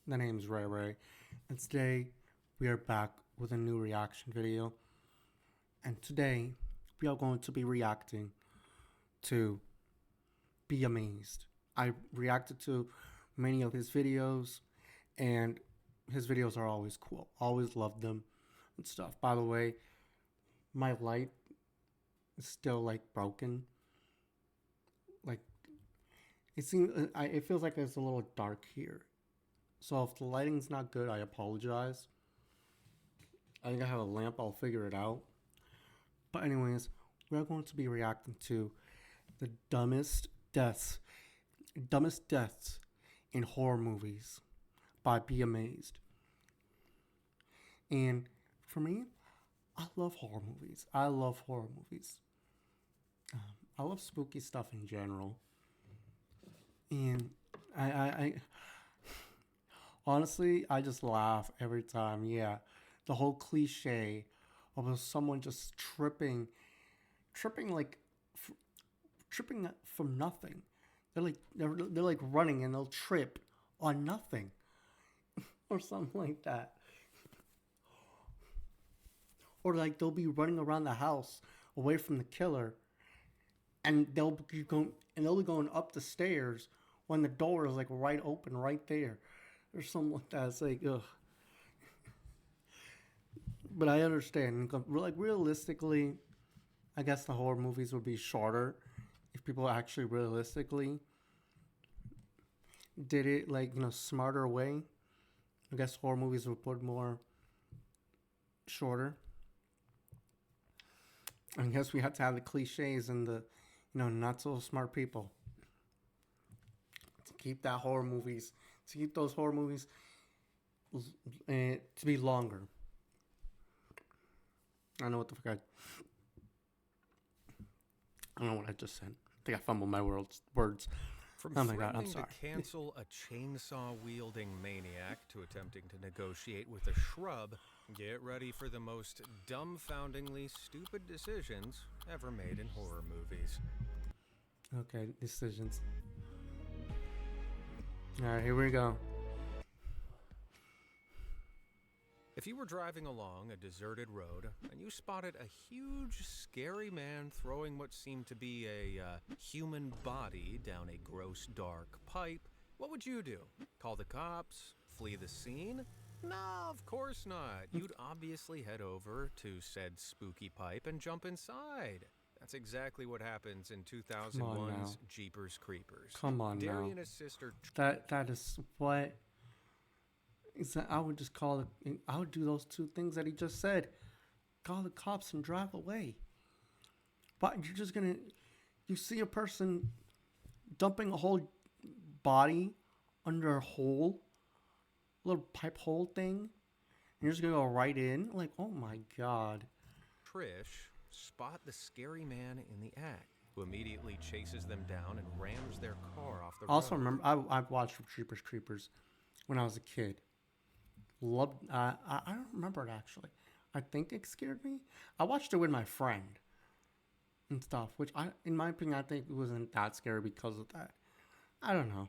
The name's Ray Ray, and today we are back with a new reaction video. And today we are going to be reacting to Be Amazed. I reacted to many of his videos, and his videos are always cool. Always loved them and stuff. By the way, my light is still like broken. Like it feels like it's a little dark here. So if the lighting's not good, I apologize. I think I have a lamp, I'll figure it out. But anyways, we're going to be reacting to the dumbest deaths in horror movies by Be Amazed. And for me, I love horror movies. I love horror movies. I love spooky stuff in general. And I honestly, I just laugh every time. Yeah, the whole cliche of someone just tripping tripping from nothing. They're like running and they'll trip on nothing or something like that. Or like they'll be running around the house away from the killer, and they'll be going up the stairs when the door is like right open right there, or something like that. It's like, ugh. But I understand. Like realistically, I guess the horror movies would be shorter if people actually realistically did it like smarter way. I guess horror movies would put more shorter. I guess we had to have the cliches and the not so smart people to keep those horror movies to be longer. I don't know what the fuck I don't know what I just said. I think I fumbled my words. From Oh my god, I'm threatening sorry. to cancel a chainsaw-wielding maniac to attempting to negotiate with a shrub, get ready for the most dumbfoundingly stupid decisions ever made in horror movies. Okay, decisions. Alright, here we go. If you were driving along a deserted road and you spotted a huge, scary man throwing what seemed to be a human body down a gross, dark pipe, what would you do? Call the cops? Flee the scene? No, of course not. You'd obviously head over to said spooky pipe and jump inside. That's exactly what happens in 2001's Jeepers Creepers. Come on Derry now. and his sister... That is what... I would just I would do those two things that he just said. Call the cops and drive away. But you're just gonna... You see a person dumping a whole body under a hole, little pipe hole thing, and you're just gonna go right in? Like, oh my god. Trish spot the scary man in the act, who immediately chases them down and rams their car off the road. Also, remember, I've watched Jeepers Creepers when I was a kid. Loved. I don't remember it actually. I think it scared me. I watched it with my friend and stuff, which in my opinion, I think it wasn't that scary because of that. I don't know.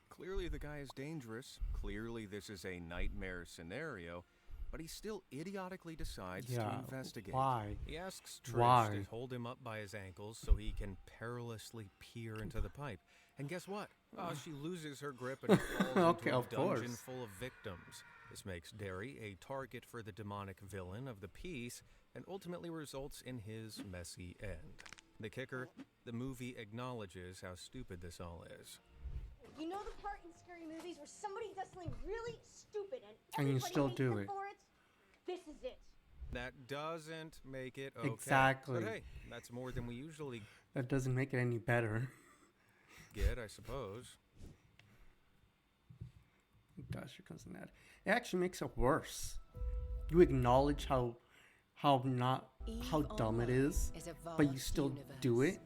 Clearly the guy is dangerous. Clearly this is a nightmare scenario. But he still idiotically decides to investigate. Why? He asks Trish to hold him up by his ankles so he can perilously peer into the pipe. And guess what? Oh, she loses her grip and falls into a dungeon full of victims. This makes Derry a target for the demonic villain of the piece and ultimately results in his messy end. The kicker, the movie acknowledges how stupid this all is. You know the part in scary movies where somebody does something really stupid and you still do it? For it? This is it. That doesn't make it okay. Exactly. But hey, that's more than we usually That doesn't make it any better. get, I suppose. Gosh, here comes an ad. It actually makes it worse. You acknowledge how dumb it is, but you still do it.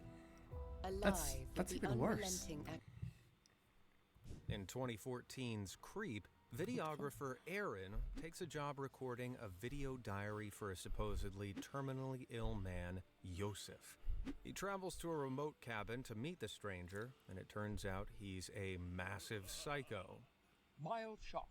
That's even worse. In 2014's Creep, videographer Aaron takes a job recording a video diary for a supposedly terminally ill man, Yosef. He travels to a remote cabin to meet the stranger, and it turns out he's a massive psycho. mild shock.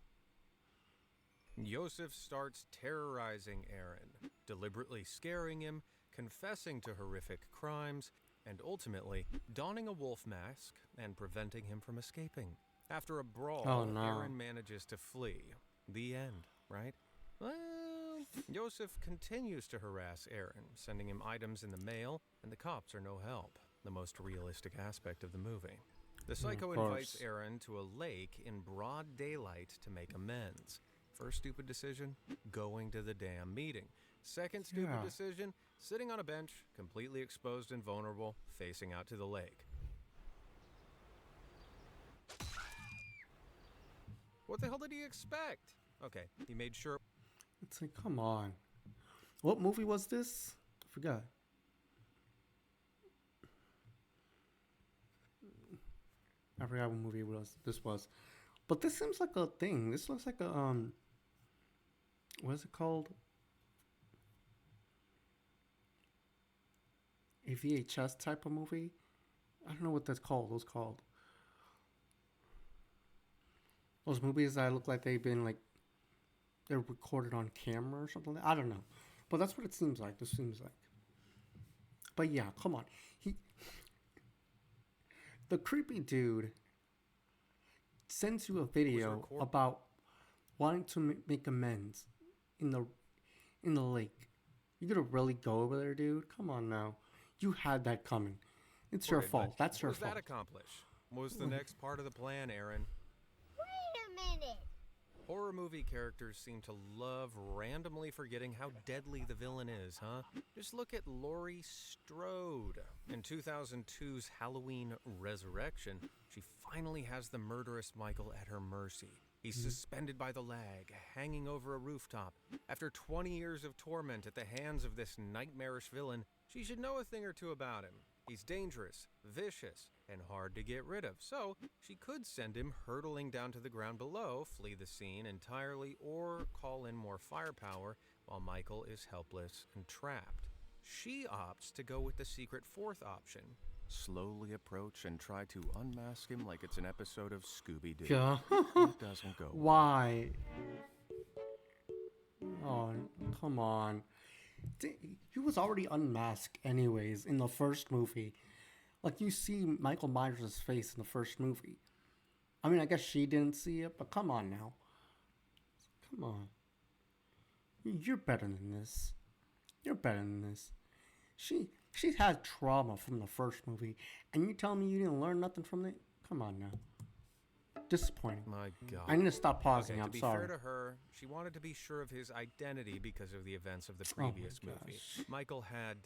Yosef starts terrorizing Aaron, deliberately scaring him, confessing to horrific crimes, and ultimately donning a wolf mask and preventing him from escaping. After a brawl, Oh, no. Aaron manages to flee. The end, right? Well, Yosef continues to harass Aaron, sending him items in the mail, and the cops are no help. The most realistic aspect of the movie. The psycho invites course. Aaron to a lake in broad daylight to make amends. First stupid decision, going to the damn meeting. Second stupid Yeah. decision, sitting on a bench, completely exposed and vulnerable, facing out to the lake. What the hell did he expect? Okay, he made sure It's like, come on. What movie was this? I forgot. I forgot what movie this was. But this seems like a thing. This looks like a what is it called? A VHS type of movie? I don't know what that's called. Those called. Those movies that look like they've been like they're recorded on camera or something. I don't know, but that's what it seems like. This seems like. But yeah, come on. The creepy dude sends you a video record- about wanting to make amends in the lake. You gonna really go over there, dude? Come on now. You had that coming. It's your Right, fault. but That's your what does fault. that accomplish? What was the next part of the plan, Aaron? Wait a minute. Horror movie characters seem to love randomly forgetting how deadly the villain is, huh? Just look at Laurie Strode. In 2002's Halloween Resurrection, she finally has the murderous Michael at her mercy. He's suspended by the leg, hanging over a rooftop. After 20 years of torment at the hands of this nightmarish villain, she should know a thing or two about him. He's dangerous, vicious, and hard to get rid of, so she could send him hurtling down to the ground below, flee the scene entirely, or call in more firepower while Michael is helpless and trapped. She opts to go with the secret fourth option. Slowly approach and try to unmask him like it's an episode of Scooby-Doo. Yeah. It doesn't go well. Why? Oh, come on. He was already unmasked anyways in the first movie. Like, you see Michael Myers' face in the first movie. I mean, I guess she didn't see it, but come on now. Come on. You're better than this. You're better than this. She's had trauma from the first movie, and you tell me you didn't learn nothing from it? Come on now. Disappointing. My God. I need to stop pausing. Okay, to I'm be sorry. fair to her, she wanted to be sure of his identity because of the events of the Oh my previous movie. gosh. Michael had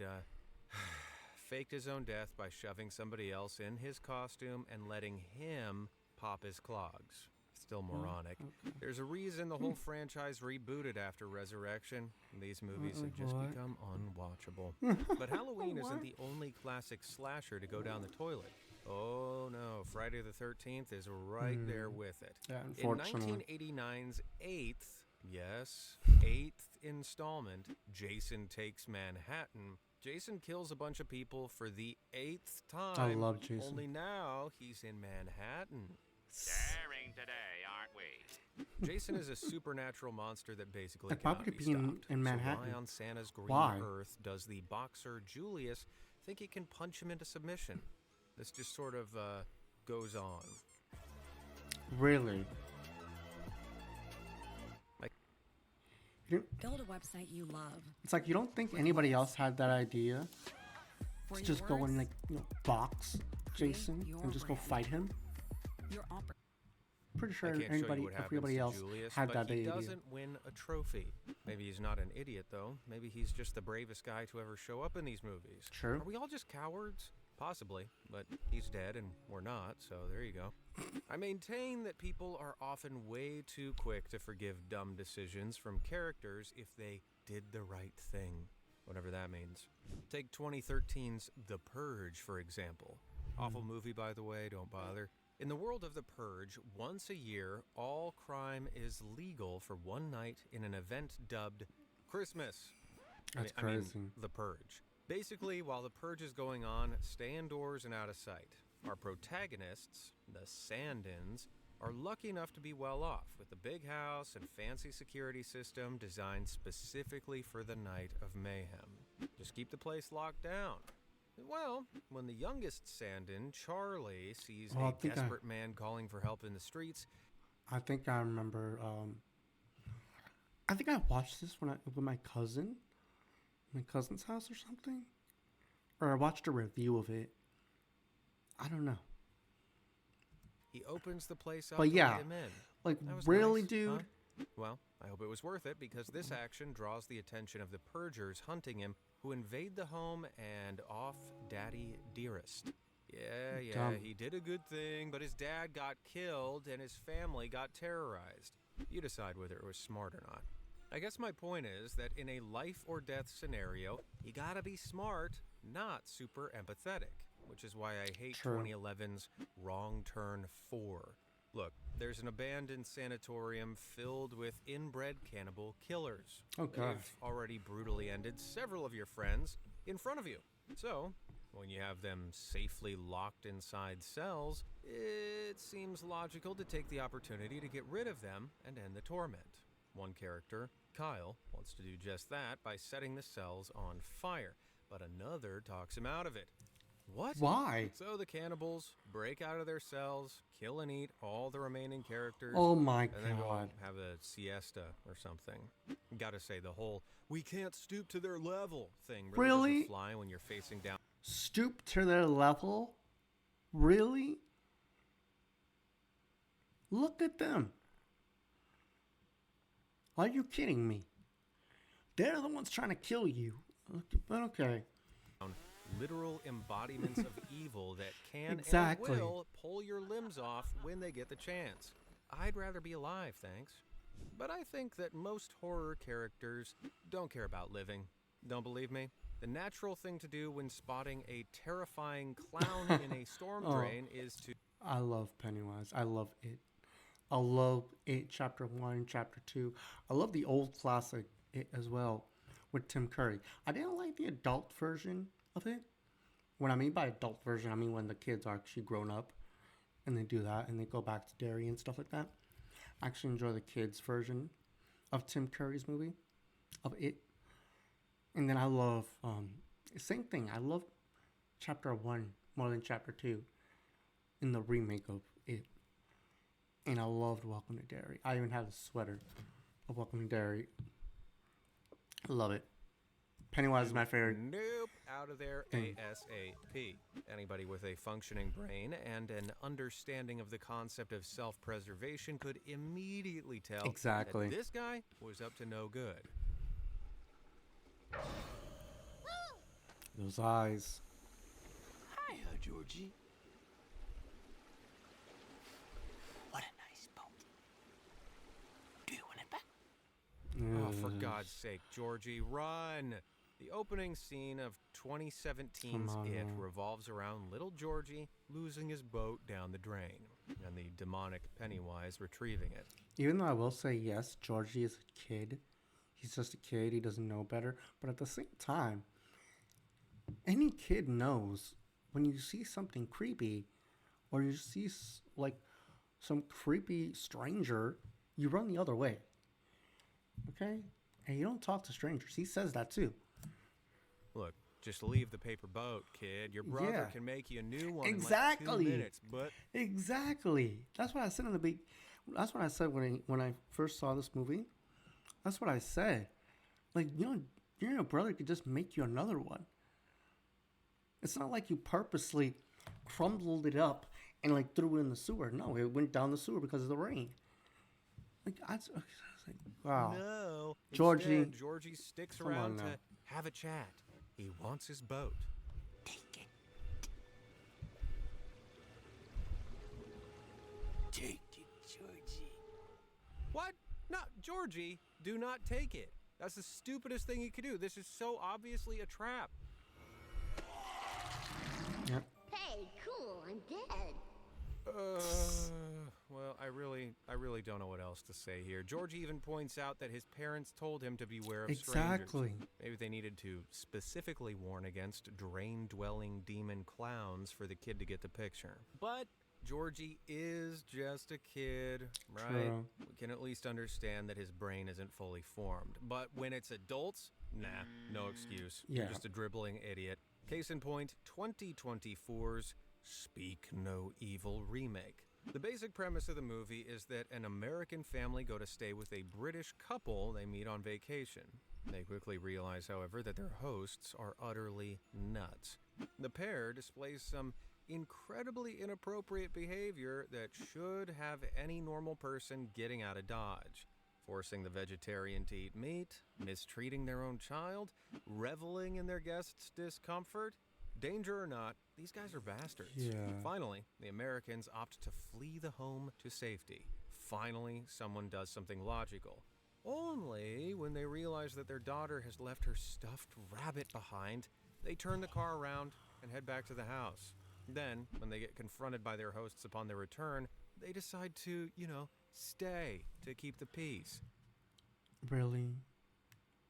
faked his own death by shoving somebody else in his costume and letting him pop his clogs. Still moronic. There's a reason the whole franchise rebooted after Resurrection. These movies have just What? become unwatchable. But Halloween isn't the only classic slasher to go down the toilet. Oh no, Friday the 13th is right there with it. Yeah, In unfortunately. 1989's eighth installment, Jason Takes Manhattan, Jason kills a bunch of people for the 8th time. I love Jason. Only now he's in Manhattan. Daring today, aren't we? Jason is a supernatural monster that basically Like, why cannot would be he be in- stopped. in Manhattan? So why on Santa's green Why? earth does the boxer Julius think he can punch him into submission? This just sort of goes on. Really? Like- You didn't- Build a website you love. It's like, you don't think anybody else had that idea? For To your just go and, words, like, box create Jason your and just go brand. fight him? your oper- Pretty I sure can't show you what happens everybody to else Julius, had but that he idea. doesn't win a trophy. Maybe he's not an idiot, though. Maybe he's just the bravest guy to ever show up in these movies. True. Are we all just cowards? Possibly, but he's dead and we're not, so there you go. I maintain that people are often way too quick to forgive dumb decisions from characters if they did the right thing, whatever that means. Take 2013's The Purge, for example. Awful movie, by the way, don't bother. In the world of The Purge, once a year, all crime is legal for one night in an event dubbed Christmas. That's I mean, crazy. The Purge. Basically, while the purge is going on, stay indoors and out of sight. Our protagonists, the Sandins, are lucky enough to be well off with a big house and fancy security system designed specifically for the night of mayhem. Just keep the place locked down. Well, when the youngest Sandin, Charlie, sees Oh, I a think desperate man calling for help in the streets, I think I remember. I think I watched this with my cousin's house or something, or I watched a review of it. I don't know. he opens the place up But to yeah, let him in. Like, That was really, nice, dude? huh? Well, I hope it was worth it because this action draws the attention of the Purgers hunting him, who invade the home and off Daddy Dearest. Yeah, Dumb. he did a good thing, but his dad got killed and his family got terrorized. You decide whether it was smart or not. I guess my point is that in a life or death scenario, you gotta be smart, not super empathetic, which is why I hate True. 2011's Wrong Turn 4. Look, there's an abandoned sanatorium filled with inbred cannibal killers. Oh, gosh. They've already brutally ended several of your friends in front of you. So, when you have them safely locked inside cells, it seems logical to take the opportunity to get rid of them and end the torment. One character, Kyle, wants to do just that by setting the cells on fire, but another talks him out of it. What? Why? So the cannibals break out of their cells, kill and eat all the remaining characters, Oh my and then go god. have a siesta or something. Gotta say, the whole "we can't stoop to their level" thing really Really? doesn't fly when you're facing down. Stoop to their level? Really? Look at them. Are you kidding me? They're the ones trying to kill you. But okay. Literal embodiments of evil that can Exactly. and will pull your limbs off when they get the chance. I'd rather be alive, thanks. But I think that most horror characters don't care about living. Don't believe me? The natural thing to do when spotting a terrifying clown in a storm Oh. drain is to... I love Pennywise. I love it. I love it, Chapter 1, Chapter 2. I love the old classic It as well with Tim Curry. I didn't like the adult version of it. When I mean by adult version, I mean when the kids are actually grown up and they do that and they go back to Derry and stuff like that. I actually enjoy the kids version of Tim Curry's movie, of It. And then I love, same thing. I love Chapter 1 more than Chapter 2 in the remake of It. And I loved Welcome to Derry. I even have a sweater of Welcome to Derry. I love it. Pennywise is my favorite. Nope, out of there ASAP. Anybody with a functioning brain and an understanding of the concept of self-preservation could immediately tell Exactly. that this guy was up to no good. Those eyes. Hiya, Georgie. What a nice boat. Do you want it back? Oh, for Ugh. God's sake, Georgie, run! The opening scene of 2017's Come on It now. revolves around little Georgie losing his boat down the drain, and the demonic Pennywise retrieving it. Even though I will say, yes, Georgie is a kid. He's just a kid. He doesn't know better. But at the same time, any kid knows when you see something creepy or you see like some creepy stranger, you run the other way. Okay? And you don't talk to strangers. He says that too. Look, just leave the paper boat, kid. Your brother Yeah. can make you a new one in Exactly. like 2 minutes, but Exactly. That's what I said in the big. That's what I said when I first saw this movie. That's what I said. Like, your brother could just make you another one. It's not like you purposely crumbled it up and like threw it in the sewer. No, it went down the sewer because of the rain. Like I was like, wow. no. Georgie. Instead, Georgie sticks Come on around now. to have a chat. He wants his boat. Take it. Take it, Georgie. What? No, Georgie, do not take it. That's the stupidest thing you could do. This is so obviously a trap. Yep. Hey, cool, I'm dead. Well, I really don't know what else to say here. Georgie even points out that his parents told him to beware of Exactly. strangers. Maybe they needed to specifically warn against drain-dwelling demon clowns for the kid to get the picture. But Georgie is just a kid, right? True. We can at least understand that his brain isn't fully formed. But when it's adults, nah, no excuse. You're Yeah. just a dribbling idiot. Case in point, 2024's Speak No Evil remake. The basic premise of the movie is that an American family go to stay with a British couple they meet on vacation. They quickly realize, however, that their hosts are utterly nuts. The pair displays some incredibly inappropriate behavior that should have any normal person getting out of Dodge. Forcing the vegetarian to eat meat, mistreating their own child, reveling in their guests' discomfort. Danger or not, these guys are bastards. Yeah. Finally, the Americans opt to flee the home to safety. Finally, someone does something logical. Only when they realize that their daughter has left her stuffed rabbit behind, they turn the car around and head back to the house. Then, when they get confronted by their hosts upon their return, they decide to, stay to keep the peace. Really?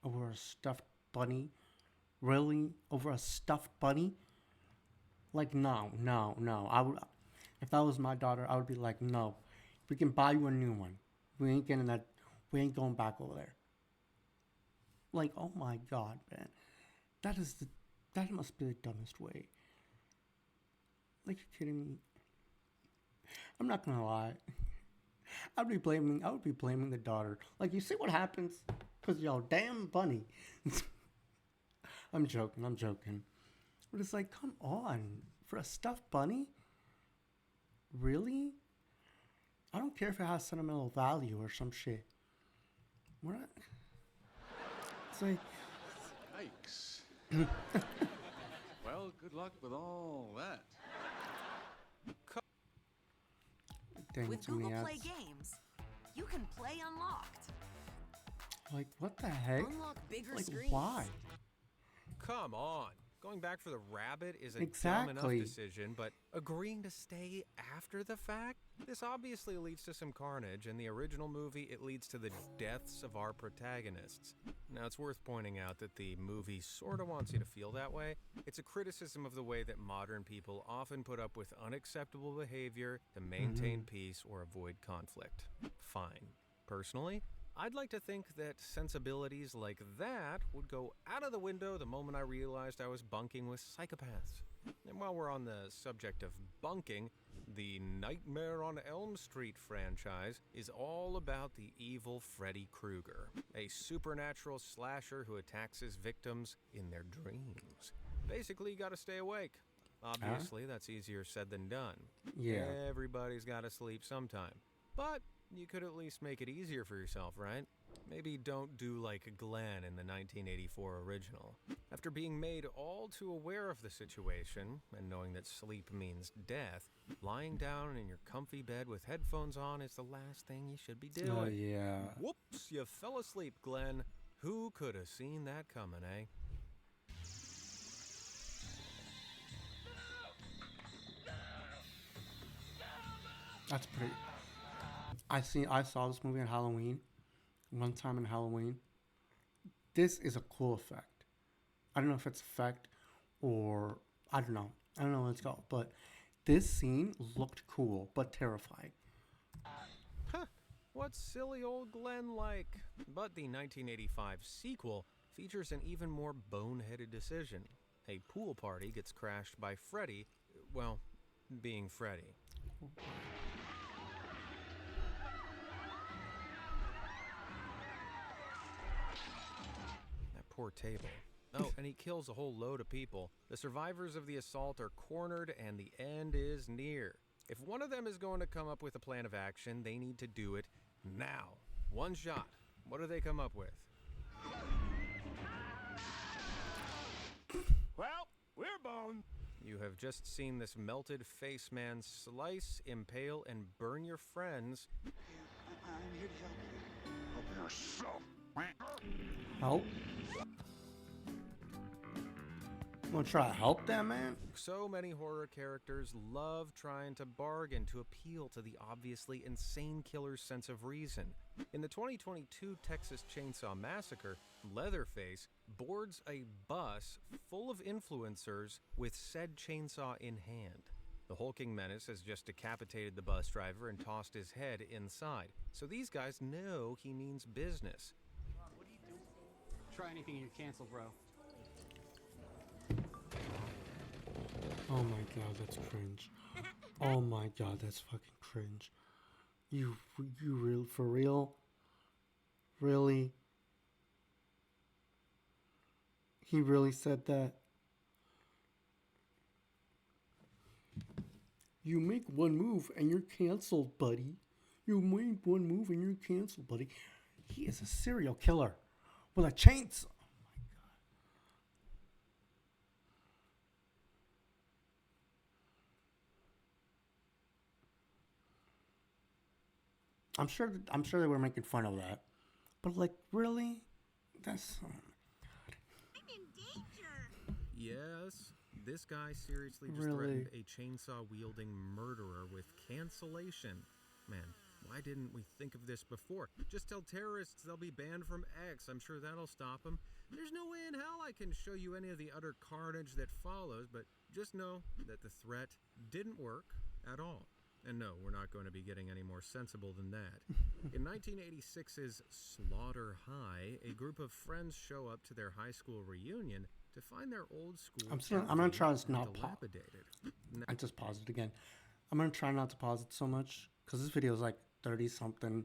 Over a stuffed bunny? Really? Over a stuffed bunny? Like, no. I would, if that was my daughter, I would be like, no. We can buy you a new one. We ain't getting that. We ain't going back over there. Like, oh my God, man. That must be the dumbest way. Like, you're kidding me? I'm not gonna lie. I would be blaming the daughter. Like, you see what happens? Cause yo, damn bunny. I'm joking. But it's like, come on. For a stuffed bunny? Really? I don't care if it has sentimental value or some shit. We're not. It's like, Yikes. Well, good luck with all that. dang, With too many Google Play ads. Games, you can play unlocked. Like, what the heck? Unlock bigger Like, screens. why? Come on. Going back for the rabbit is a dumb Exactly. enough decision, but agreeing to stay after the fact? This obviously leads to some carnage. In the original movie, it leads to the deaths of our protagonists. Now, it's worth pointing out that the movie sort of wants you to feel that way. It's a criticism of the way that modern people often put up with unacceptable behavior to maintain peace or avoid conflict. Fine. Personally, I'd like to think that sensibilities like that would go out of the window the moment I realized I was bunking with psychopaths. And while we're on the subject of bunking, the Nightmare on Elm Street franchise is all about the evil Freddy Krueger, a supernatural slasher who attacks his victims in their dreams. Basically, you gotta stay awake. Obviously, that's easier said than done. Yeah. Everybody's gotta sleep sometime. But you could at least make it easier for yourself, right? Maybe don't do like Glenn in the 1984 original. After being made all too aware of the situation, and knowing that sleep means death, lying down in your comfy bed with headphones on is the last thing you should be doing. Oh, yeah. Whoops, you fell asleep, Glenn. Who could have seen that coming, eh? That's pretty. I saw this movie on Halloween. One time in Halloween. This is a cool effect. I don't know if it's effect or I don't know. I don't know what it's called, but this scene looked cool but terrifying. Huh, what's silly old Glenn like? But the 1985 sequel features an even more boneheaded decision. A pool party gets crashed by Freddy, well, being Freddy. That poor table. Oh, and he kills a whole load of people. The survivors of the assault are cornered and the end is near. If one of them is going to come up with a plan of action, they need to do it now. One shot. What do they come up with? Well, we're boned. You have just seen this melted face man slice, impale, and burn your friends I'm here to help you. Help yourself. Help? You wanna try to help that man? So many horror characters love trying to bargain to appeal to the obviously insane killer's sense of reason. In the 2022 Texas Chainsaw Massacre, Leatherface boards a bus full of influencers with said chainsaw in hand. The hulking menace has just decapitated the bus driver and tossed his head inside. So these guys know he means business. What are you doing? Try anything and you're canceled, bro. Oh my god, that's cringe. Oh my god, that's fucking cringe. You real for real? Really? He really said that? You make one move and you're canceled, buddy. You make one move and you're canceled, buddy. He is a serial killer with a chainsaw. I'm sure they were making fun of that, but like, really, that's. I'm in danger. Yes, this guy seriously just Really? threatened a chainsaw-wielding murderer with cancellation. Man, why didn't we think of this before? Just tell terrorists they'll be banned from X. I'm sure that'll stop them. There's no way in hell I can show you any of the utter carnage that follows, but just know that the threat didn't work at all. And no, we're not going to be getting any more sensible than that. In 1986's Slaughter High, a group of friends show up to their high school reunion to find their old school I'm gonna try to empty not and dilapidated. I just paused it again. I'm gonna try not to pause it so much because this video is like 30-something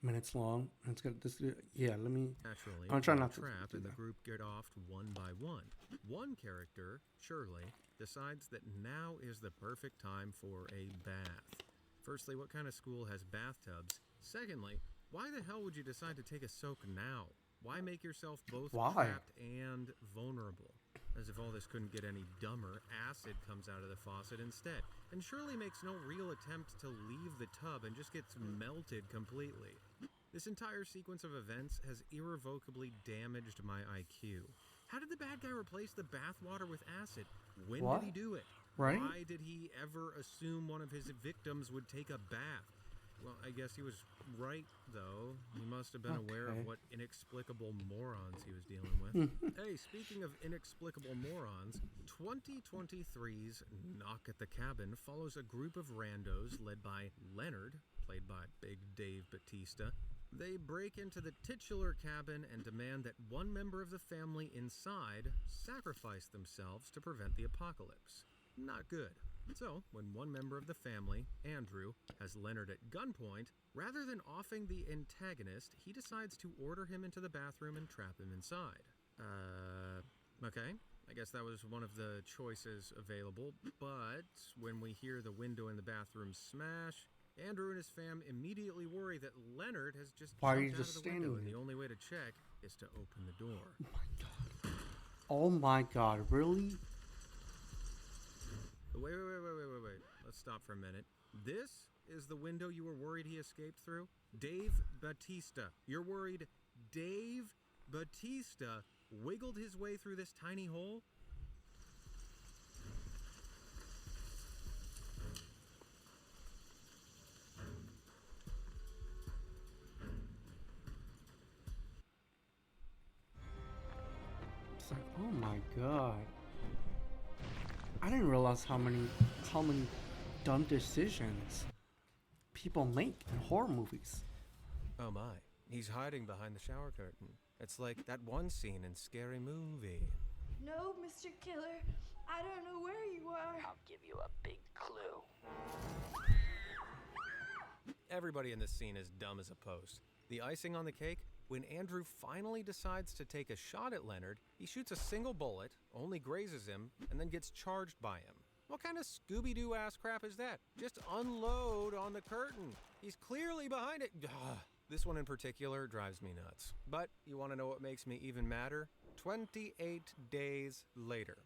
minutes long. And it's got this. Yeah, let me. Naturally, I'm trying they're not to trapped, do and the that. group get off one by one. One character, Shirley, decides that now is the perfect time for a bath. Firstly, what kind of school has bathtubs? Secondly, why the hell would you decide to take a soak now? Why make yourself both Why? trapped and vulnerable? As if all this couldn't get any dumber, acid comes out of the faucet instead. And Shirley makes no real attempt to leave the tub and just gets melted completely. This entire sequence of events has irrevocably damaged my IQ. How did the bad guy replace the bathwater with acid? When What? did he do it? Right? Why did he ever assume one of his victims would take a bath? Well, I guess he was right, though. He must have been aware Okay. of what inexplicable morons he was dealing with. Hey, speaking of inexplicable morons, 2023's Knock at the Cabin follows a group of randos led by Leonard, played by Big Dave Bautista. They break into the titular cabin and demand that one member of the family inside sacrifice themselves to prevent the apocalypse. Not good. So, when one member of the family, Andrew, has Leonard at gunpoint, rather than offing the antagonist, he decides to order him into the bathroom and trap him inside. Okay. I guess that was one of the choices available, but when we hear the window in the bathroom smash, Andrew and his fam immediately worry that Leonard has just Why are jumped you out just of the window, standing and there? the only way to check is to open the door. Oh my god, really? Wait. Let's stop for a minute. This is the window you were worried he escaped through? Dave Bautista. You're worried Dave Bautista wiggled his way through this tiny hole? It's like, oh my god. I didn't realize how many dumb decisions people make in horror movies. Oh my. He's hiding behind the shower curtain. It's like that one scene in Scary Movie. No, Mr. Killer, I don't know where you are. I'll give you a big clue. Everybody in this scene is dumb as a post. The icing on the cake, when Andrew finally decides to take a shot at Leonard, he shoots a single bullet, only grazes him, and then gets charged by him. What kind of Scooby-Doo ass crap is that? Just unload on the curtain. He's clearly behind it. Ugh. This one in particular drives me nuts. But you want to know what makes me even madder? 28 days later.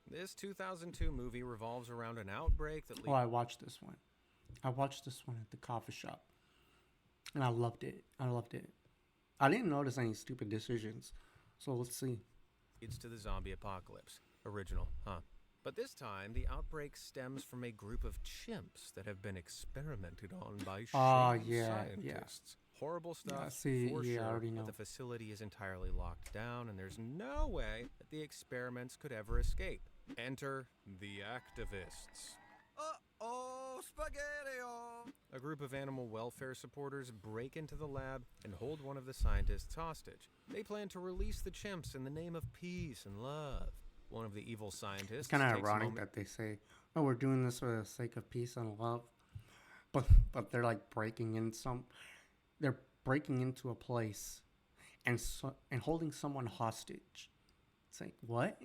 This 2002 movie revolves around an outbreak that Oh, I watched this one. I watched this one at the coffee shop. And I loved it. I didn't notice any stupid decisions. So let's see. leads to the zombie apocalypse. Original, huh? But this time, the outbreak stems from a group of chimps that have been experimented on by shady scientists. Horrible stuff, see, for yeah, I sure, already but know. the facility is entirely locked down, and there's no way that the experiments could ever escape. Enter the activists. Oh, spaghetti-o! A group of animal welfare supporters break into the lab and hold one of the scientists hostage. They plan to release the chimps in the name of peace and love. One of the evil scientists It's kind of takes a ironic moment- that they say, "Oh, we're doing this for the sake of peace and love," but they're like they're breaking into a place and holding someone hostage. It's like, what?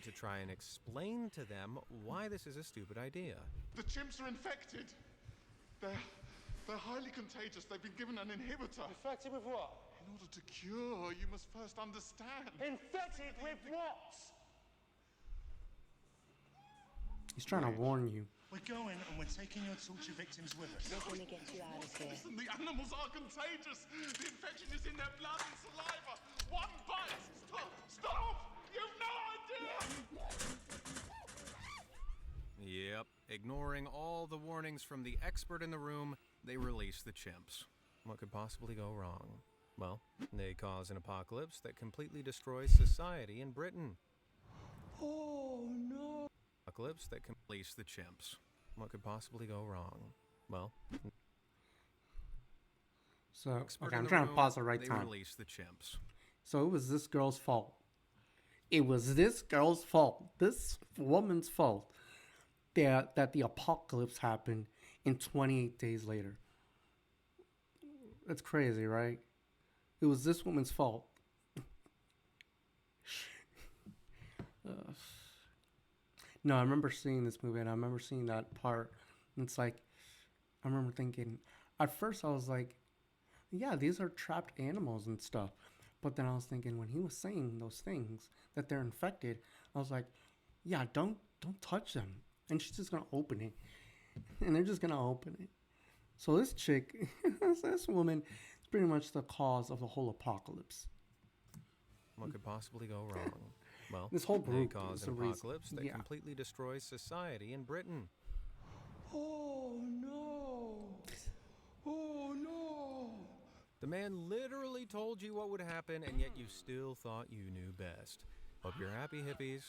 to try and explain to them why this is a stupid idea. The chimps are infected. They're highly contagious. They've been given an inhibitor. Infected with what? In order to cure, you must first understand. Infected with what? He's trying to warn you. We're going and we're taking your torture victims with us. We're gonna get you out of here. Listen, the animals are contagious. The infection is in their blood and saliva. One bite. Stop! Stop! You've no idea! Yep, ignoring all the warnings from the expert in the room, they release the chimps. What could possibly go wrong? Well, they cause an apocalypse that completely destroys society in Britain. Oh no! Apocalypse that can release the chimps. What could possibly go wrong? Well, So, expert okay, in I'm the trying to room, pause the right they time. release the chimps. So it was this girl's fault. It was this girl's fault, this woman's fault, that the apocalypse happened in 28 days later. That's crazy, right? It was this woman's fault. No, I remember seeing this movie, and I remember seeing that part. And it's like, I remember thinking, at first I was like, yeah, these are trapped animals and stuff. But then I was thinking, when he was saying those things, that they're infected, I was like, yeah, don't touch them. And she's just going to open it. And they're just going to open it. So this chick, this woman, is pretty much the cause of the whole apocalypse. What could possibly go wrong? Well, This whole they group cause is an the reason- apocalypse that yeah. completely destroys society in Britain. Oh no! Oh no! The man literally told you what would happen, and yet you still thought you knew best. Hope you're happy, hippies.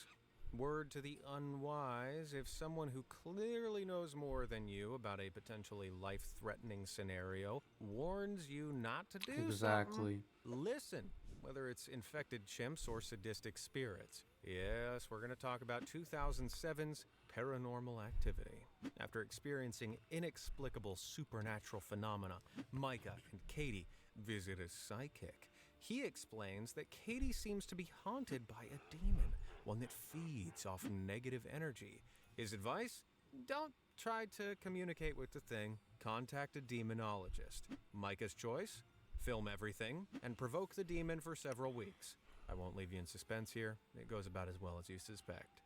Word to the unwise, if someone who clearly knows more than you about a potentially life-threatening scenario warns you not to do Exactly. something, listen, whether it's infected chimps or sadistic spirits. Yes, we're going to talk about 2007's Paranormal Activity. After experiencing inexplicable supernatural phenomena, Micah and Katie visit a psychic. He explains that Katie seems to be haunted by a demon, one that feeds off negative energy. His advice? Don't try to communicate with the thing. Contact a demonologist. Micah's choice? Film everything and provoke the demon for several weeks. I won't leave you in suspense here. It goes about as well as you suspect.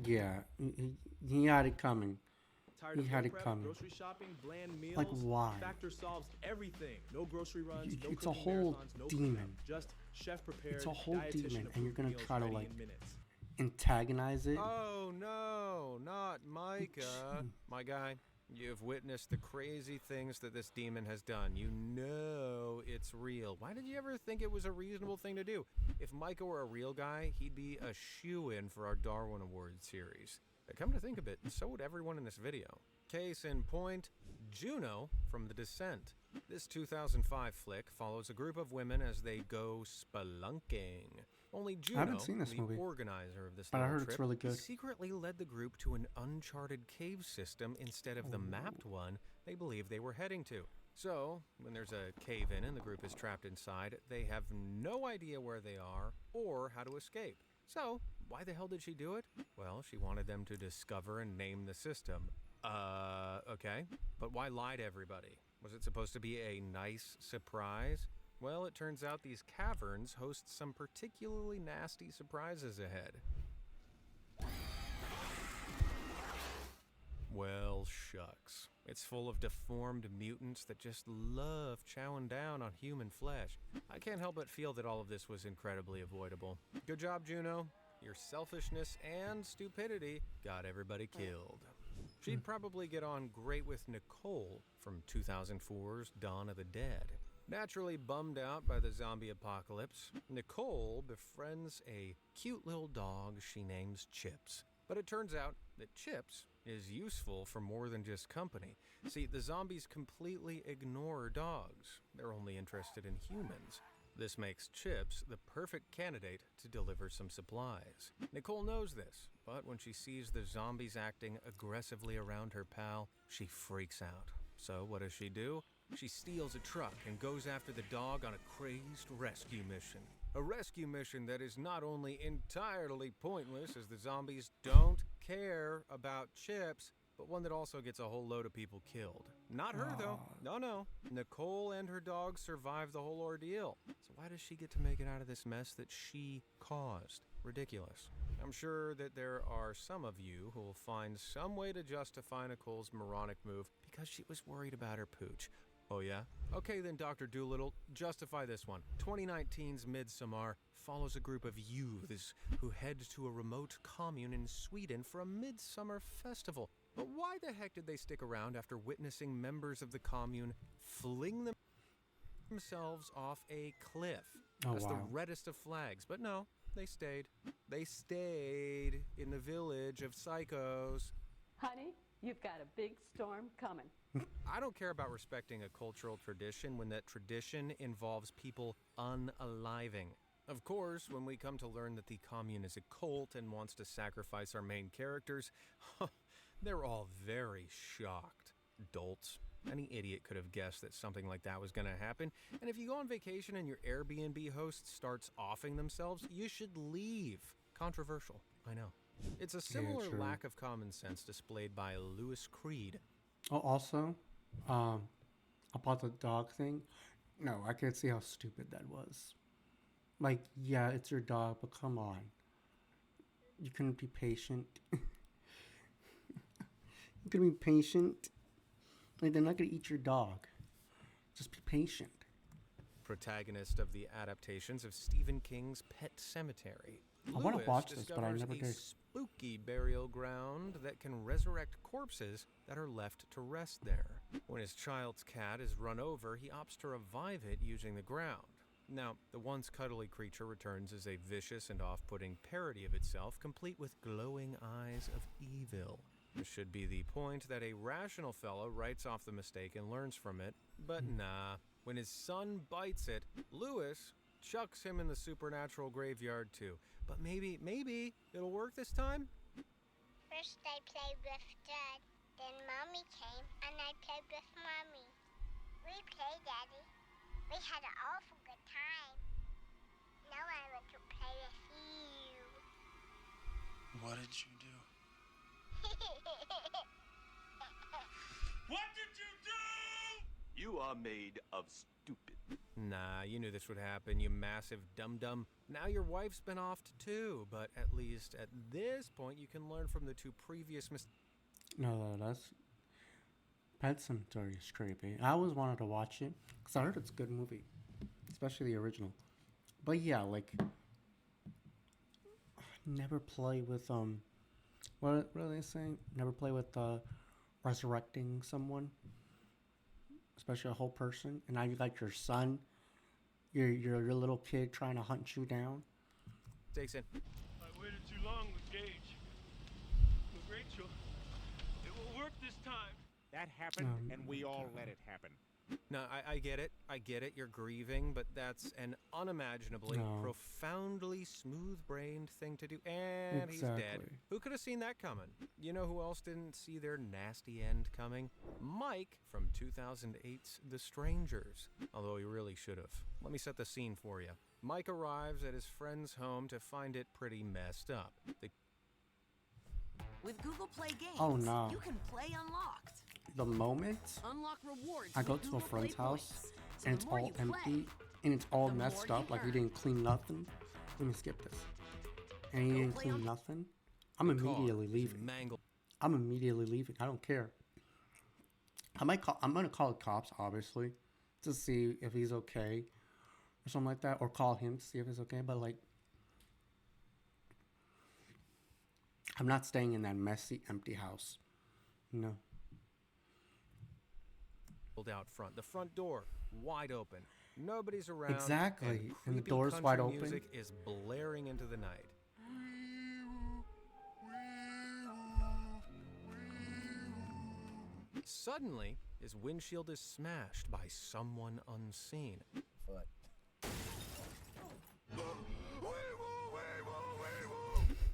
Yeah, he had it coming. Tired He of had meal it prep, coming. grocery shopping, bland meals. Like, why? Factor solves everything. No grocery runs, no It's a cooking whole marathons, no demon. cleanup. Just chef prepared. It's a whole demon, and you're gonna meals try to ready like in minutes. antagonize it. Oh no, not Micah. My guy, you've witnessed the crazy things that this demon has done. You know it's real. Why did you ever think it was a reasonable thing to do? If Micah were a real guy, he'd be a shoo-in for our Darwin Award series. Come to think of it, so would everyone in this video. Case in point, Juno from The Descent. This 2005 flick follows a group of women as they go spelunking. Only Juno, haven't seen this the movie, organizer of this but I little heard it's trip, really good. secretly led the group to an uncharted cave system instead of the mapped one they believed they were heading to. So, when there's a cave-in and the group is trapped inside, they have no idea where they are or how to escape. So, why the hell did she do it? Well, she wanted them to discover and name the system. Okay. But why lie to everybody? Was it supposed to be a nice surprise? Well, it turns out these caverns host some particularly nasty surprises ahead. Well, shucks. It's full of deformed mutants that just love chowing down on human flesh. I can't help but feel that all of this was incredibly avoidable. Good job, Juno. Your selfishness and stupidity got everybody killed. She'd probably get on great with Nicole from 2004's Dawn of the Dead. Naturally bummed out by the zombie apocalypse, Nicole befriends a cute little dog she names Chips. But it turns out that Chips is useful for more than just company. See, the zombies completely ignore dogs. They're only interested in humans. This makes Chips the perfect candidate to deliver some supplies. Nicole knows this, but when she sees the zombies acting aggressively around her pal, she freaks out. So what does she do? She steals a truck and goes after the dog on a crazed rescue mission. A rescue mission that is not only entirely pointless, as the zombies don't care about Chips, but one that also gets a whole load of people killed. Not her, though. No. Nicole and her dog survive the whole ordeal. So why does she get to make it out of this mess that she caused? Ridiculous. I'm sure that there are some of you who will find some way to justify Nicole's moronic move because she was worried about her pooch. Oh yeah? Okay then, Dr. Doolittle, justify this one. 2019's Midsommar follows a group of youths who head to a remote commune in Sweden for a midsummer festival. But why the heck did they stick around after witnessing members of the commune fling themselves off a cliff? That's the reddest of flags. But no, they stayed. They stayed in the village of psychos. Honey, you've got a big storm coming. I don't care about respecting a cultural tradition when that tradition involves people unaliving. Of course, when we come to learn that the commune is a cult and wants to sacrifice our main characters, they're all very shocked. Dolts. Any idiot could have guessed that something like that was going to happen. And if you go on vacation and your Airbnb host starts offing themselves, you should leave. Controversial, I know. It's a similar lack of common sense displayed by Louis Creed. Oh, also, about the dog thing, no, I can't see how stupid that was. Like, yeah, it's your dog, but come on. You couldn't be patient. You couldn't be patient. Like, they're not going to eat your dog. Just be patient. Protagonist of the adaptations of Stephen King's Pet Sematary. I want to watch this, but I never did. Spooky burial ground that can resurrect corpses that are left to rest there. When his child's cat is run over, he opts to revive it using the ground. Now, the once cuddly creature returns as a vicious and off-putting parody of itself, complete with glowing eyes of evil. This should be the point that a rational fellow writes off the mistake and learns from it, but nah. When his son bites it, Louis chucks him in the supernatural graveyard too. But maybe it'll work this time? First I played with Dad, then Mommy came and I played with Mommy. We played, Daddy. We had an awful good time. Now I want to play with you. What did you do? What did you do? You are made of stupid. Nah, you knew this would happen, you massive dum-dum. Now your wife's been offed too, but at least at this point you can learn from the two previous No, that's... Pet Sematary is creepy. I always wanted to watch it, because I heard it's a good movie. Especially the original. But yeah, like... Never play with, What are they saying? Never play with, resurrecting someone. Especially a whole person. And now you got your son, your little kid trying to hunt you down. Takes in. I waited too long with Gage. With Rachel. It will work this time. That happened, and we all let it happen. No, I get it. I get it. You're grieving, but that's an unimaginably, profoundly smooth-brained thing to do. And he's dead. Who could have seen that coming? You know who else didn't see their nasty end coming? Mike from 2008's The Strangers. Although he really should have. Let me set the scene for you. Mike arrives at his friend's home to find it pretty messed up. With Google Play Games, you can play unlocked. The moment Unlock rewards I go to a Google friend's Play house points. So and the it's more all you empty play, and it's all the messed more up, you like he earn. didn't clean nothing. Let me skip this. And he didn't clean nothing. I'm immediately leaving. I'm immediately leaving. I don't care. I'm gonna call the cops, obviously, to see if he's okay or something like that, or call him to see if he's okay. But like, I'm not staying in that messy, empty house. No. Out front. The front door wide open. Nobody's around. Exactly. And the creepy door's country wide open. Music is blaring into the night. Suddenly, his windshield is smashed by someone unseen. But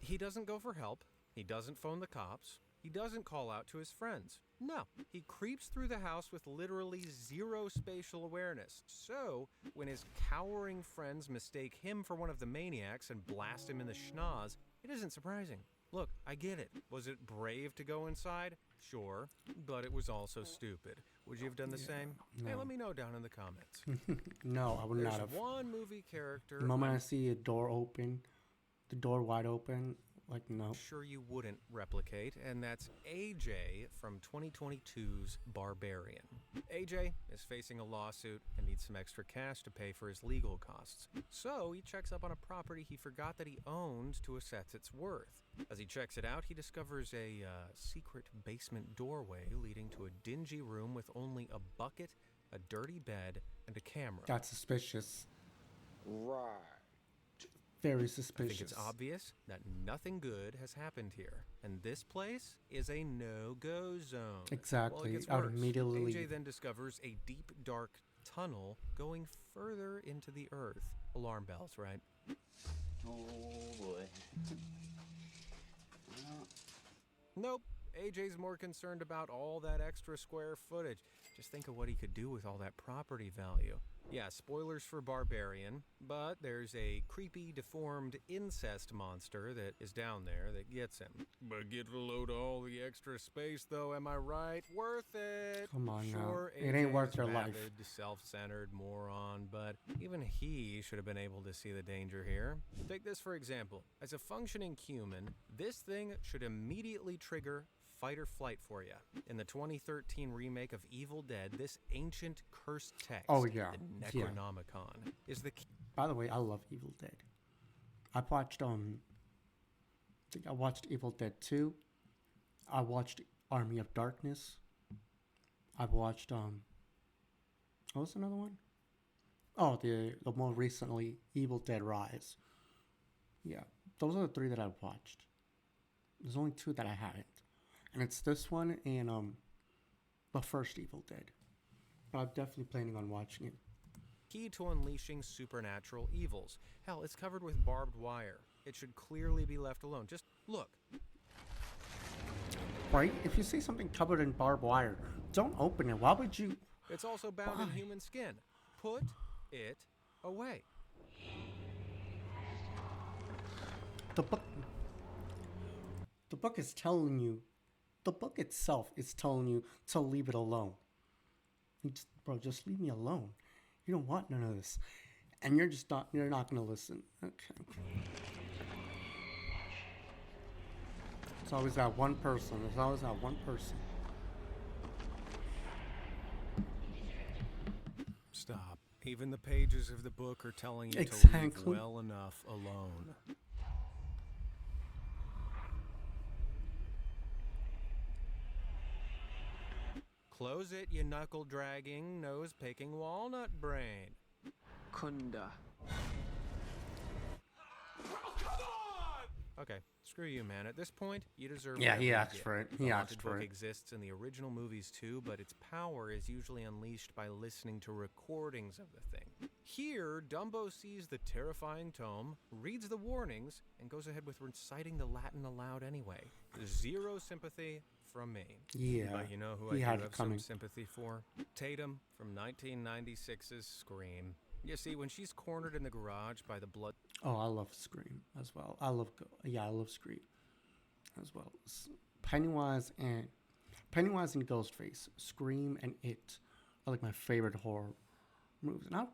he doesn't go for help. He doesn't phone the cops. He doesn't call out to his friends. No, he creeps through the house with literally zero spatial awareness. So, when his cowering friends mistake him for one of the maniacs and blast him in the schnoz, it isn't surprising. Look, I get it. Was it brave to go inside? Sure, but it was also stupid. Would you have done the same? No. Hey, let me know down in the comments. No, I would There's not have. one movie character The moment I see a door open, the door wide open, like, no. sure you wouldn't replicate, and that's AJ from 2022's Barbarian. AJ is facing a lawsuit and needs some extra cash to pay for his legal costs. So he checks up on a property he forgot that he owned to assess its worth. As he checks it out, he discovers a secret basement doorway leading to a dingy room with only a bucket, a dirty bed, and a camera. That's suspicious. Right. Very I suspicious. think it's obvious that nothing good has happened here, and this place is a no-go zone. Exactly. Well, it gets I would worse. immediately AJ leave. then discovers a deep, dark tunnel going further into the earth. Alarm bells, right? Oh boy. Nope. AJ's more concerned about all that extra square footage. Just think of what he could do with all that property value. Yeah, spoilers for Barbarian, but there's a creepy, deformed incest monster that is down there that gets him. But get a load of all the extra space, though, am I right? Worth it! Come on now. Sure, It ain't worth AJ's your life. vapid, self-centered moron, but even he should have been able to see the danger here. Take this for example. As a functioning human, this thing should immediately trigger fight or flight for you. In the 2013 remake of Evil Dead, this ancient cursed text, Oh, yeah. the Yeah. Necronomicon, is the key. By the way, I love Evil Dead. I watched I watched Evil Dead 2. I watched Army of Darkness. I watched what was another one? Oh, the more recently Evil Dead Rise. Yeah, those are the 3 that I've watched. There's only 2 that I haven't, and it's this one and the first Evil Dead. But I'm definitely planning on watching it. Key to unleashing supernatural evils. Hell, it's covered with barbed wire. It should clearly be left alone. Just look. Right? If you see something covered in barbed wire, don't open it. Why would you? It's also bound in Why? human skin. Put it away. The book is telling you. The book itself is telling you to leave it alone. Just leave me alone. You don't want none of this, and you're not gonna listen. Okay. It's always that one person. There's always that one person. Stop. Even the pages of the book are telling you to Exactly. leave well enough alone. Close it, you knuckle-dragging, nose-picking walnut brain. Kunda. Okay, screw you, man. At this point, you deserve Yeah, whatever he you asked get. for it. The He Haunted asked for Book it. exists in the original movies too, but its power is usually unleashed by listening to recordings of the thing. Here, Dumbo sees the terrifying tome, reads the warnings, and goes ahead with reciting the Latin aloud anyway. Zero sympathy from me. Yeah, But you know who he I had do it have some coming. sympathy for? Tatum from 1996's Scream. You see, when she's cornered in the garage by the blood... Oh, I love Scream as well. I love Scream as well. Pennywise and Ghostface, Scream and It are like my favorite horror movies. Not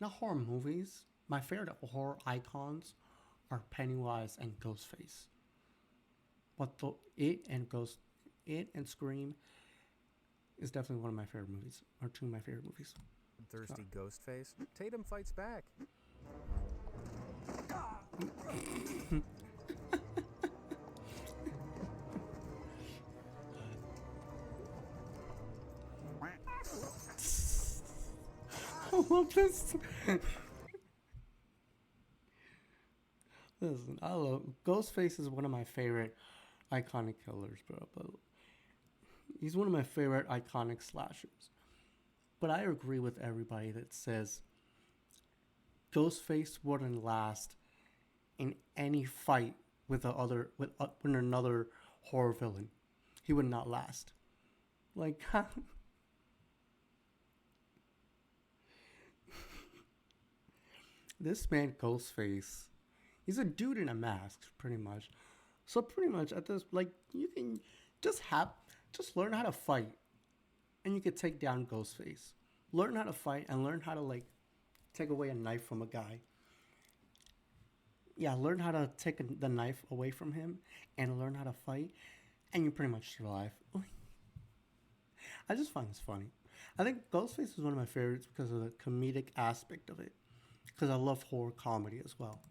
horror movies. My favorite horror icons are Pennywise and Ghostface. But It and Scream is definitely one of my favorite movies, or 2 of my favorite movies. Thirsty Ghostface. Tatum fights back. I love this. Listen, I love Ghostface is one of my favorite iconic killers, bro. But He's one of my favorite iconic slashers. But I agree with everybody that says Ghostface wouldn't last in any fight with another horror villain. He would not last. Like, this man Ghostface, he's a dude in a mask, pretty much. So pretty much at this, like, you can just learn how to fight, and you can take down Ghostface. Learn how to fight and learn how to, like, take away a knife from a guy. Yeah, learn how to take the knife away from him and learn how to fight, and you pretty much survive. I just find this funny. I think Ghostface is one of my favorites because of the comedic aspect of it. Because I love horror comedy as well.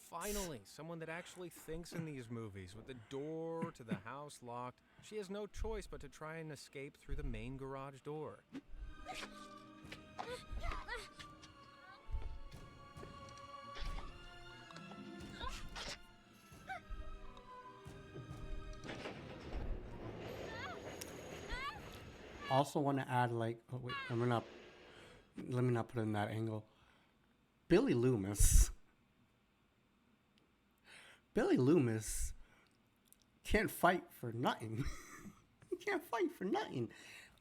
Finally, someone that actually thinks in these movies. With the door to the house locked, she has no choice but to try and escape through the main garage door. Also want to add, like, oh wait, let me not put it in that angle. Billy Loomis can't fight for nothing. He can't fight for nothing.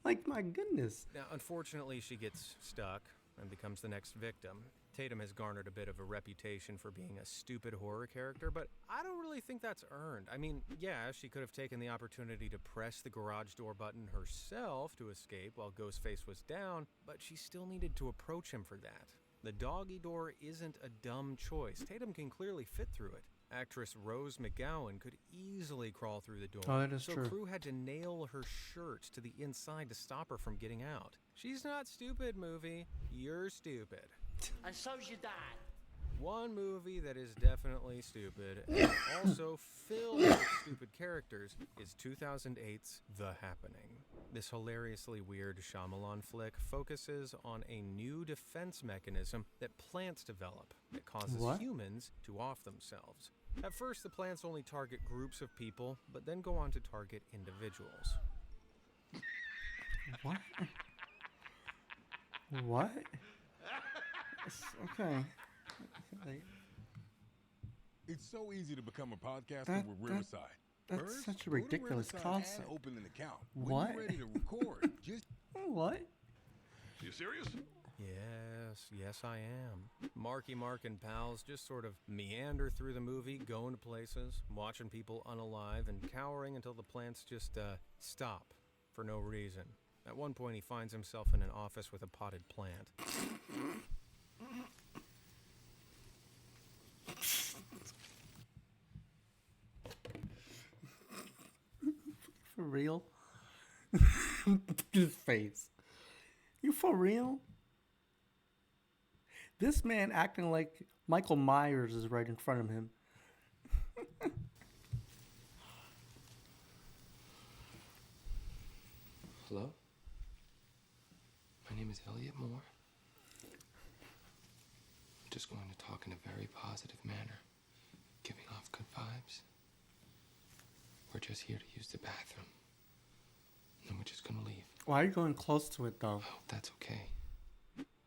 Like, my goodness. Now, unfortunately, she gets stuck and becomes the next victim. Tatum has garnered a bit of a reputation for being a stupid horror character, but I don't really think that's earned. I mean, yeah, she could have taken the opportunity to press the garage door button herself to escape while Ghostface was down, but she still needed to approach him for that. The doggy door isn't a dumb choice. Tatum can clearly fit through it. Actress Rose McGowan could easily crawl through the door. Oh, that is so true. crew had to nail her shirt to the inside to stop her from getting out. She's not stupid, movie. You're stupid. And so's your dad. One movie that is definitely stupid and also filled with stupid characters is 2008's The Happening. This hilariously weird Shyamalan flick focuses on a new defense mechanism that plants develop that causes humans to off themselves. At first, the plants only target groups of people, but then go on to target individuals. What? What? Okay. It's so easy to become a podcaster with Riverside. That's First, such a go to ridiculous Riverside concept. And open an account. What? When you're ready to record, just what? You serious? Yes, I am. Marky Mark and pals just sort of meander through the movie, going to places, watching people unalive, and cowering until the plants just stop for no reason. At one point, he finds himself in an office with a potted plant. For real? His face. You for real? This man acting like Michael Myers is right in front of him. Hello? My name is Elliot Moore. I'm just going to talk in a very positive manner, giving off good vibes. We're just here to use the bathroom. And then we're just gonna leave. Why are you going close to it, though? I hope that's okay.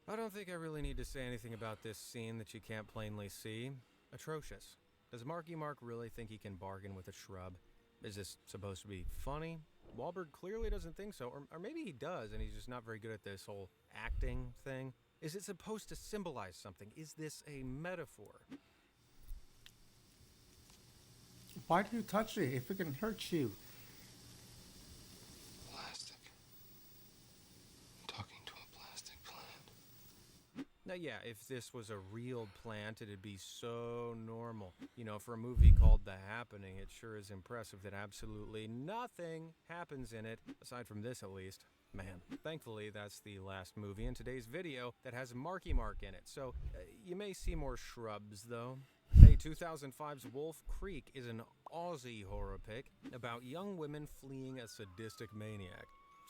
I don't think I really need to say anything about this scene that you can't plainly see. Atrocious. Does Marky Mark really think he can bargain with a shrub? Is this supposed to be funny? Wahlberg clearly doesn't think so, or maybe he does and he's just not very good at this whole acting thing. Is it supposed to symbolize something? Is this a metaphor? Why do you touch it if it can hurt you? Plastic. I'm talking to a plastic plant. Now, yeah, if this was a real plant, it'd be so normal. You know, for a movie called The Happening, it sure is impressive that absolutely nothing happens in it, aside from this at least. Man, thankfully, that's the last movie in today's video that has Marky Mark in it, so you may see more shrubs, though. Hey, 2005's Wolf Creek is an Aussie horror pic about young women fleeing a sadistic maniac.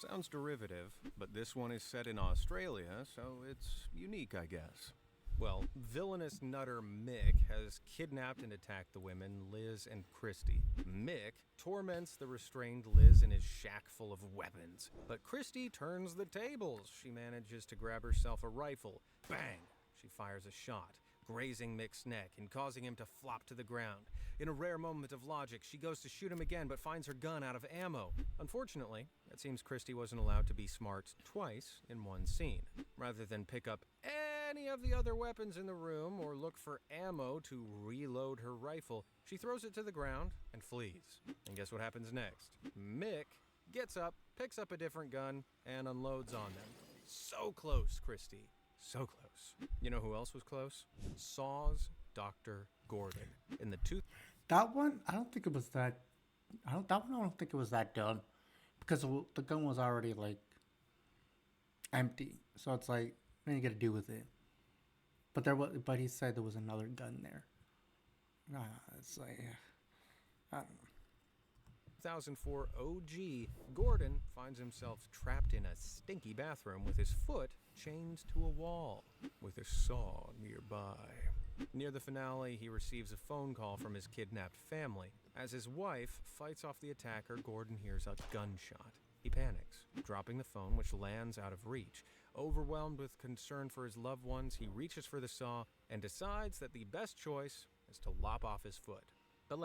Sounds derivative, but this one is set in Australia, so it's unique, I guess. Well, villainous nutter Mick has kidnapped and attacked the women, Liz and Christy. Mick torments the restrained Liz in his shack full of weapons. But Christy turns the tables. She manages to grab herself a rifle. Bang! She fires a shot, grazing Mick's neck and causing him to flop to the ground. In a rare moment of logic, she goes to shoot him again but finds her gun out of ammo. Unfortunately, it seems Christy wasn't allowed to be smart twice in one scene. Rather than pick up any of the other weapons in the room or look for ammo to reload her rifle, she throws it to the ground and flees. And guess what happens next? Mick gets up, picks up a different gun, and unloads on them. So close, Christy. So close. You know who else was close? Saw's Dr. Gordon. In the That one, I don't think it was that. I don't think it was that done, because the gun was already like empty. So it's like, what are you gonna do with it? But he said there was another gun there. It's like, I don't know. 2004 OG, Gordon finds himself trapped in a stinky bathroom with his foot chained to a wall, with a saw nearby. Near the finale, he receives a phone call from his kidnapped family. As his wife fights off the attacker, Gordon hears a gunshot. He panics, dropping the phone, which lands out of reach. Overwhelmed with concern for his loved ones, he reaches for the saw and decides that the best choice is to lop off his foot. But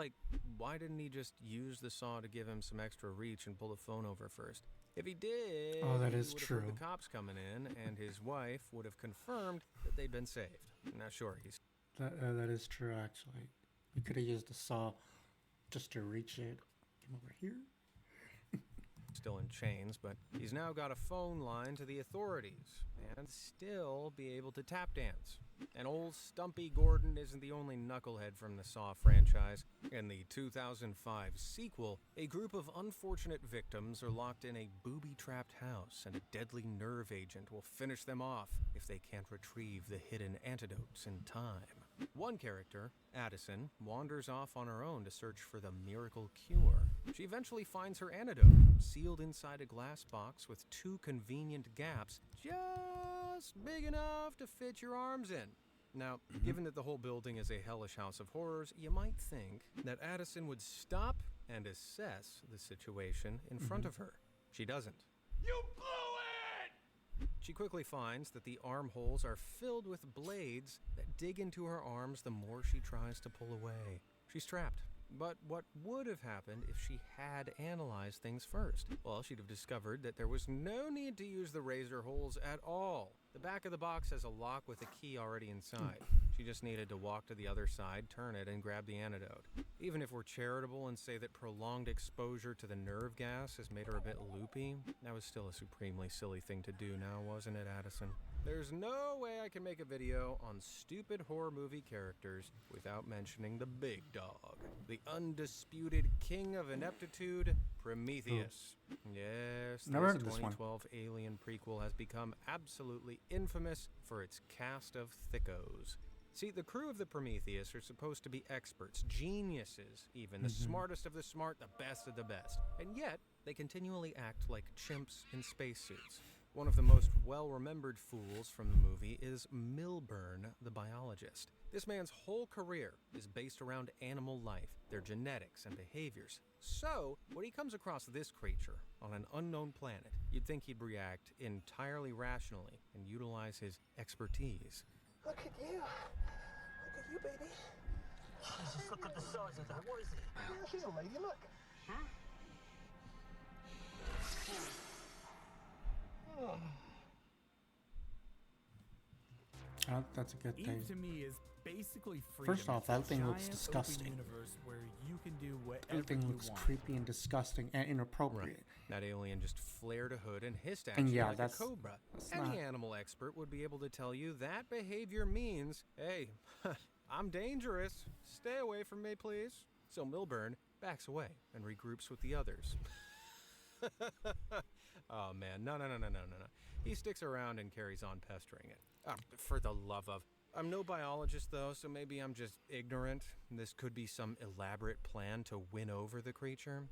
why didn't he just use the saw to give him some extra reach and pull the phone over first? If he did, that is he would true. have heard the cops coming in, and his wife would have confirmed that they'd been saved. Now, sure, he's... That is true, actually. You could have used the saw just to reach it. Come over here. still in chains, but he's now got a phone line to the authorities and still be able to tap dance. And old Stumpy Gordon isn't the only knucklehead from the Saw franchise. In the 2005 sequel, a group of unfortunate victims are locked in a booby-trapped house, and a deadly nerve agent will finish them off if they can't retrieve the hidden antidotes in time. One character, Addison, wanders off on her own to search for the miracle cure. She eventually finds her antidote, sealed inside a glass box with 2 convenient gaps just big enough to fit your arms in. Now, given that the whole building is a hellish house of horrors, you might think that Addison would stop and assess the situation in front of her. She doesn't. You blew it! She quickly finds that the armholes are filled with blades that dig into her arms the more she tries to pull away. She's trapped. But what would have happened if she had analyzed things first? Well, she'd have discovered that there was no need to use the razor holes at all. The back of the box has a lock with a key already inside. She just needed to walk to the other side, turn it, and grab the antidote. Even if we're charitable and say that prolonged exposure to the nerve gas has made her a bit loopy, that was still a supremely silly thing to do now, wasn't it, Addison? There's no way I can make a video on stupid horror movie characters without mentioning the big dog, the undisputed king of ineptitude, Prometheus. Yes, Never heard this of this one. 2012 Alien prequel has become absolutely infamous for its cast of thickos. See, the crew of the Prometheus are supposed to be experts, geniuses even, the smartest of the smart, the best of the best. And yet, they continually act like chimps in spacesuits. One of the most well-remembered fools from the movie is Milburn, the biologist. This man's whole career is based around animal life, their genetics and behaviors. So, when he comes across this creature on an unknown planet, you'd think he'd react entirely rationally and utilize his expertise. Look at you. Look at you, baby. Jesus, look at the size of that. What is it? Yeah, she's a lady. Look. Huh? That's a good thing. Eve to me is basically freedom. First off, It's a that thing looks giant disgusting. open universe where you can do whatever Everything you looks want. creepy and disgusting and inappropriate. That alien just flared a hood and hissed at And you yeah, like that's- a cobra. that's Any not- animal expert would be able to tell you that behavior means, hey, I'm dangerous. Stay away from me, please. So Milburn backs away and regroups with the others. Oh man, no. He sticks around and carries on pestering it. For the love of... I'm no biologist though, so maybe I'm just ignorant. This could be some elaborate plan to win over the creature.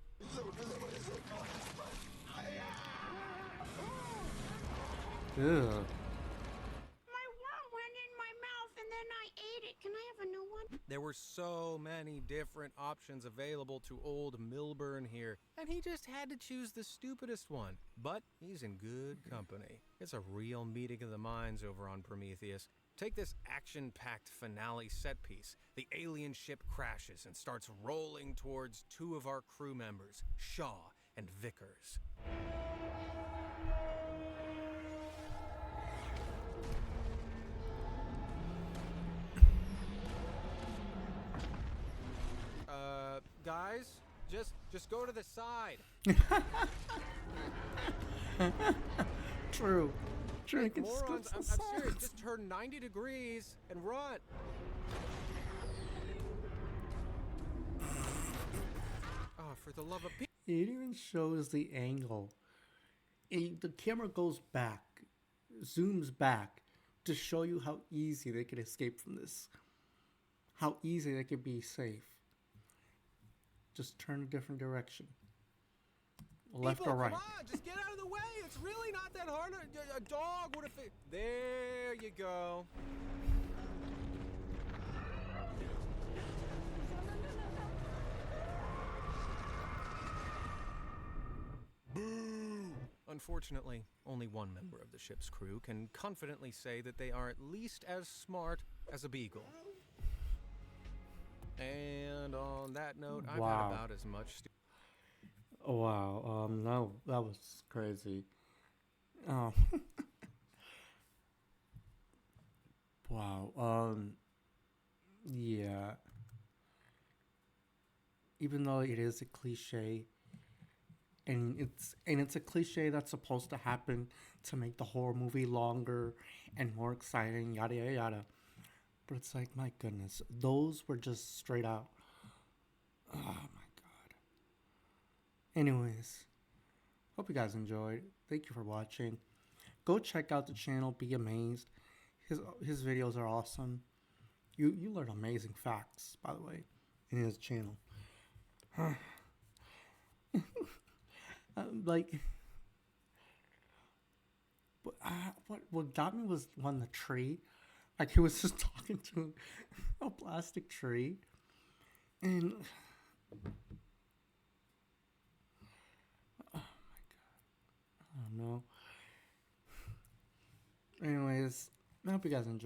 Ew. My worm went in my mouth There were so many different options available to old Milburn here, and he just had to choose the stupidest one. But he's in good company. It's a real meeting of the minds over on Prometheus. Take this action-packed finale set piece. The alien ship crashes and starts rolling towards two of our crew members, Shaw and Vickers. Guys, just go to the side. True. Like, morons, I'm serious. Just turn 90 degrees and run. Oh, for the love of Pete. It even shows the angle. The camera goes back, zooms back to show you how easy they could escape from this. How easy they could be safe. Just turn a different direction. Left People, or right. Come on, just get out of the way. It's really not that hard. A dog would have fit. There you go. Boo! Unfortunately, only one member of the ship's crew can confidently say that they are at least as smart as a beagle. And on that note, I've had about as much. Wow. That was crazy. Oh. Wow. Yeah. Even though it is a cliche, and it's a cliche that's supposed to happen to make the horror movie longer and more exciting, yada yada yada. But it's like, my goodness, those were just straight out. Oh my god. Anyways, hope you guys enjoyed. Thank you for watching. Go check out the channel, Be Amazed. His videos are awesome. You learn amazing facts, by the way, in his channel. What got me was when the tree, like he was just talking to a plastic tree, and oh my god, I don't know. Anyways, I hope you guys enjoyed.